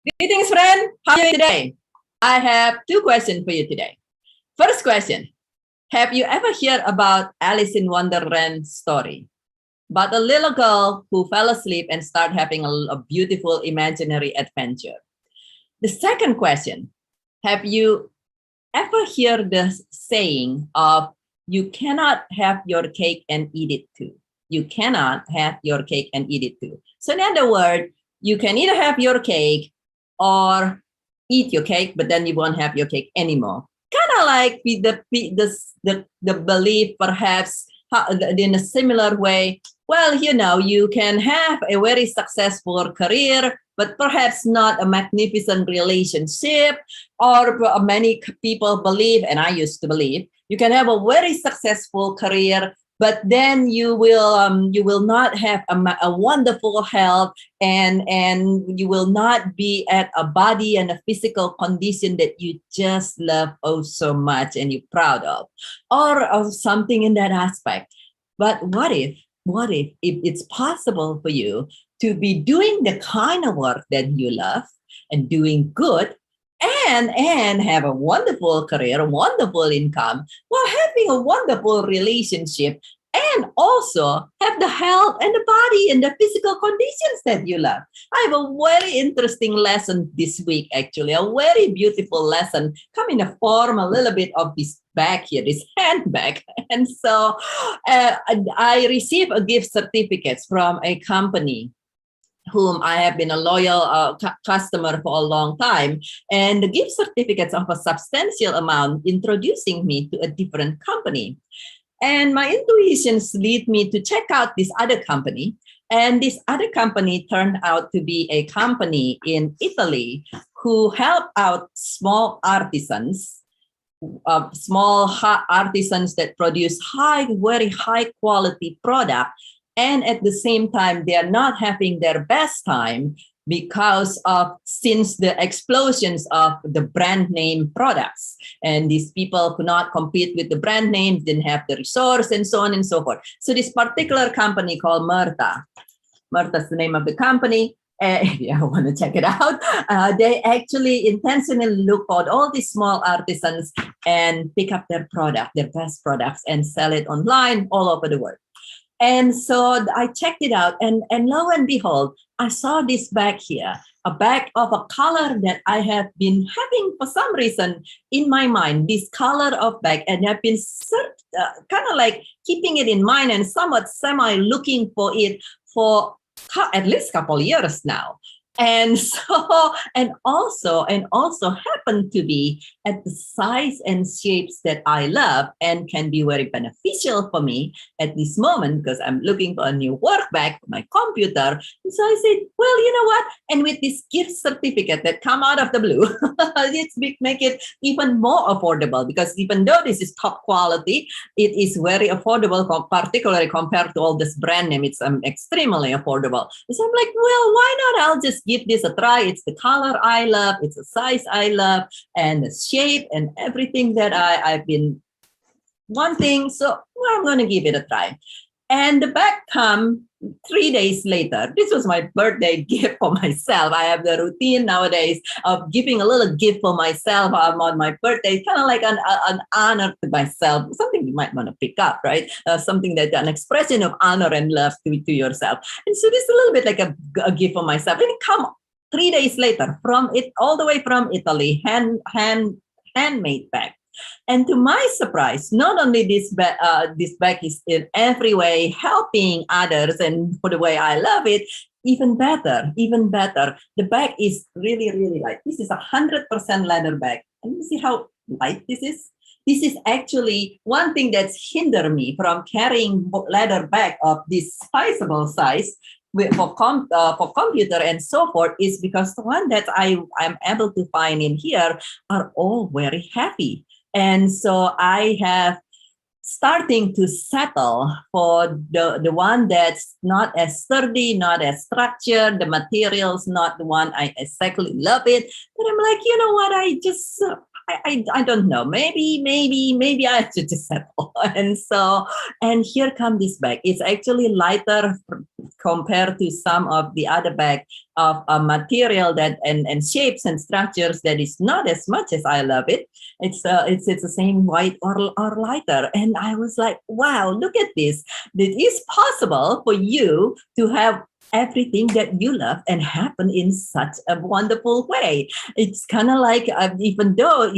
Greetings, friend. How are you today? I have two questions for you today. First question: have you ever heard about Alice in Wonderland story? About a little girl who fell asleep and started having a beautiful imaginary adventure. The second question: have you ever heard the saying of you cannot have your cake and eat it too? You cannot have your cake and eat it too. So in other words, you can either have your cake or eat your cake, but then you won't have your cake anymore. Kind of like the belief, perhaps in a similar way. Well, you can have a very successful career, but perhaps not a magnificent relationship. Or many people believe, and I used to believe, you can have a very successful career, but then you will not have a wonderful health, and you will not be at a body and a physical condition that you just love oh so much and you're proud of, or something in that aspect. But what if it's possible for you to be doing the kind of work that you love and doing good, and have a wonderful career, a wonderful income, while having a wonderful relationship, and also have the health and the body and the physical conditions that you love. I have a very interesting lesson this week, actually, a very beautiful lesson come in the form a little bit of this bag here, this handbag. And so I received a gift certificates from a company whom I have been a loyal customer for a long time, and the gift certificates of a substantial amount introducing me to a different company. And my intuitions lead me to check out this other company. And this other company turned out to be a company in Italy who help out small artisans, artisans that produce very high quality product, and at the same time they are not having their best time because of since the explosions of the brand name products, and these people could not compete with the brand names, didn't have the resource, and so on and so forth. So this particular company called Murta's the name of the company. If you want to check it out, they actually intentionally look for all these small artisans and pick up their best products, and sell it online all over the world. And so I checked it out, and lo and behold, I saw this bag here, a bag of a color that I have been having for some reason in my mind, this color of bag, and I've been kind of like keeping it in mind and somewhat semi looking for it for at least a couple years now. And so, and also happen to be at the size and shapes that I love and can be very beneficial for me at this moment, because I'm looking for a new work bag for my computer. And so I said, well, you know what? And with this gift certificate that come out of the blue, it's make it even more affordable, because even though this is top quality, it is very affordable, particularly compared to all this brand name. It's extremely affordable. So I'm like, well, why not? I'll just give this a try. It's the color I love, it's the size I love, and the shape and everything that I've been wanting. So well, I'm going to give it a try. And the bag come 3 days later. This was my birthday gift for myself. I have the routine nowadays of giving a little gift for myself on my birthday. It's kind of like an honor to myself, something you might want to pick up, right? Something that an expression of honor and love to yourself. And so this is a little bit like a gift for myself. And it come 3 days later from it all the way from Italy, handmade bag. And to my surprise, not only this bag is in every way helping others, and for the way I love it, even better. The bag is really, really light. This is 100% leather bag. And you see how light this is? This is actually one thing that's hindered me from carrying leather bag of this sizable size for computer and so forth, is because the one that I'm able to find in here are all very heavy. And so I have starting to settle for the one that's not as sturdy, not as structured, the materials not the one I exactly love it. But I'm like, you know what? I don't know. Maybe I have to just settle. And here come this bag. It's actually lighter compared to some of the other bag of a material that and shapes and structures that is not as much as I love it. It's the same white or lighter. And I was like, wow, look at this. It is possible for you to have everything that you love and happen in such a wonderful way. It's kind of like even though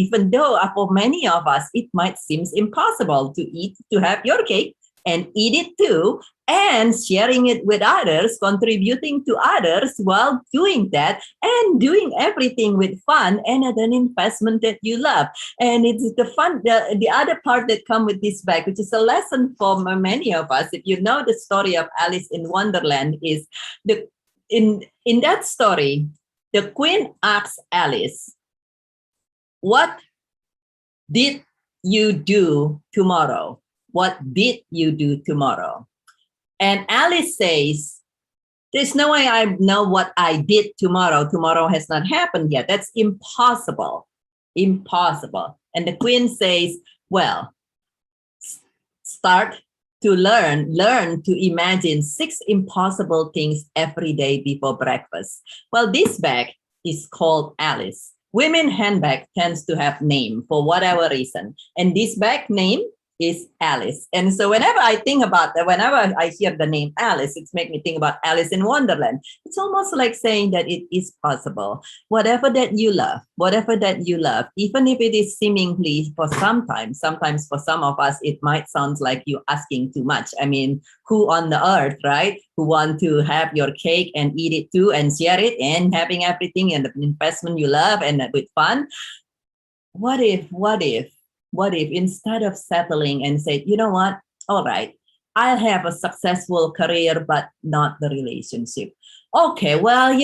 for many of us it might seem impossible to have your cake and eat it too, and sharing it with others, contributing to others while doing that, and doing everything with fun and at an investment that you love. And it's the other part that come with this bag, which is a lesson for many of us. If you know the story of Alice in Wonderland, is in that story, the queen asks Alice, what did you do tomorrow? What did you do tomorrow? And Alice says, there's no way I know what I did tomorrow. Tomorrow has not happened yet. That's impossible. Impossible. And the queen says, well, start to learn to imagine 6 impossible things every day before breakfast. Well, this bag is called Alice. Women handbag tends to have name for whatever reason. And this bag name is Alice. And so whenever I hear the name Alice, it's make me think about Alice in Wonderland. It's almost like saying that it is possible. Whatever that you love, even if it is seemingly sometimes for some of us, it might sound like you asking too much. I mean, who on the earth, right? Who want to have your cake and eat it too and share it and having everything and the investment you love and with fun? What if instead of settling and say, you know what, all right, I'll have a successful career, but not the relationship. Okay, well,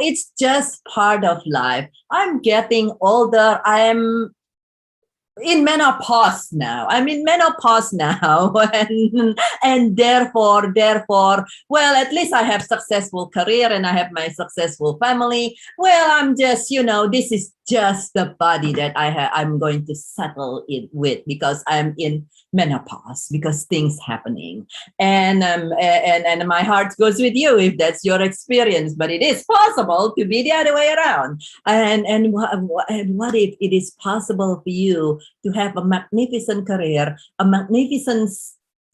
it's just part of life. I'm getting older. I'm in menopause now. And therefore, well, at least I have successful career and I have my successful family. Well, I'm just, this is just the body that I'm going to settle it with because I'm in menopause, because things happening. And my heart goes with you if that's your experience, but it is possible to be the other way around. And what if it is possible for you to have a magnificent career, a magnificent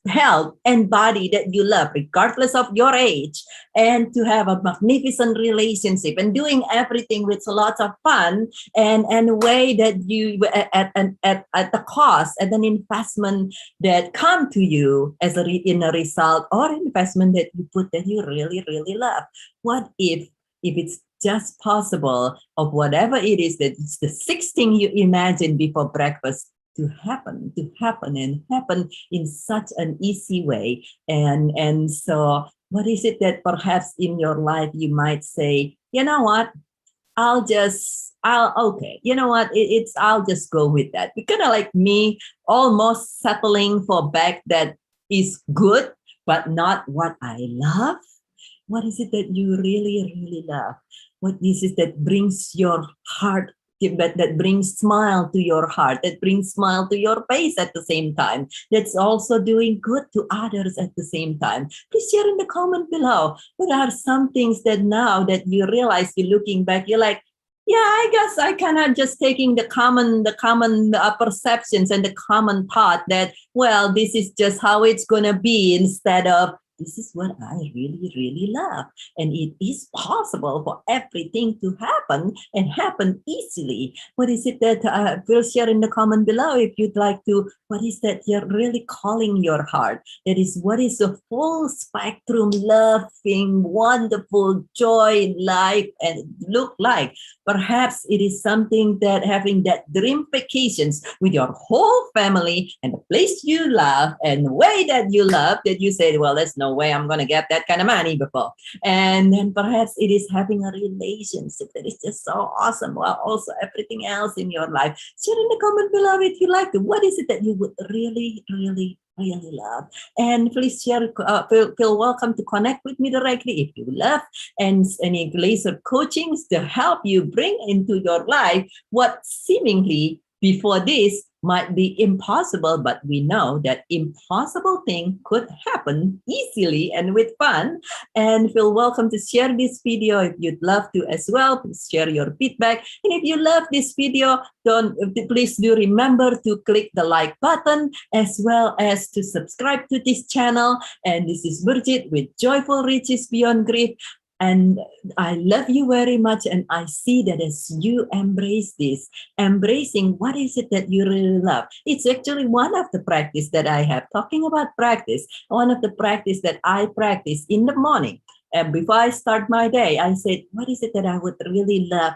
health and body that you love, regardless of your age, and to have a magnificent relationship and doing everything with lots of fun and a way that you at the cost and an investment that come to you as in a result or investment that you put that you really, really love. What if it's just possible of whatever it is that it's the 6 things you imagine before breakfast to happen in such an easy way. And so what is it that perhaps in your life you might say, you know what, I'll just go with that. It's kind of like me almost settling for a bag that is good, but not what I love. What is it that you really, really love? What is it that brings your heart, that brings smile to your heart, that brings smile to your face at the same time, that's also doing good to others at the same time? Please share in the comment below. What are some things that now that you realize, you're looking back, you're like, yeah, I guess I kind of just taking the common perceptions and the common thought that, well, this is just how it's going to be, instead of this is what I really, really love. And it is possible for everything to happen and happen easily. What is it that we'll share in the comment below if you'd like to? What is that you're really calling your heart? That is, what is the full spectrum, loving, wonderful joy in life and look like? Perhaps it is something that having that dream vacations with your whole family and the place you love and the way that you love, that you say, well, there's no way I'm going to get that kind of money before. And then perhaps it is having a relationship that is just so awesome. Well, also everything else in your life. Share in the comment below if you like it. What is it that you would really, really, really love? And please share, feel welcome to connect with me directly if you love and any laser coachings to help you bring into your life what seemingly before this might be impossible, but we know that impossible thing could happen easily and with fun. And feel welcome to share this video if you'd love to as well. Please share your feedback. And if you love this video, please do remember to click the like button as well as to subscribe to this channel. And this is Burjit with Joyful Riches Beyond Grief. And I love you very much. And I see that as you embrace this, embracing what is it that you really love. It's actually one of the practice that I have. Talking about practice, one of the practice that I practice in the morning. And before I start my day, I said, what is it that I would really love?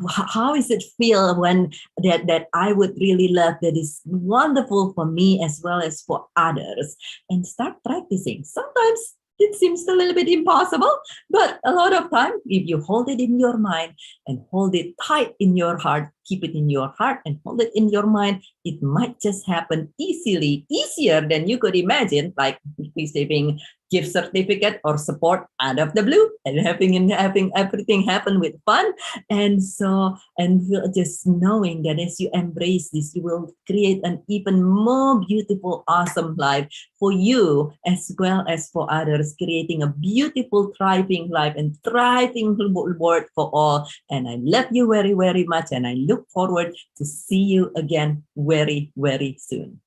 How is it feel when that I would really love that is wonderful for me as well as for others? And start practicing. Sometimes it seems a little bit impossible, but a lot of time, if you hold it in your mind and hold it tight in your heart, keep it in your heart and hold it in your mind, it might just happen easily, easier than you could imagine, like receiving gift certificate or support out of the blue and having everything happen with fun. And so, and just knowing that as you embrace this, you will create an even more beautiful, awesome life for you as well as for others, creating a beautiful, thriving life and thriving world for all. And I love you very, very much. And I look forward to see you again very, very soon.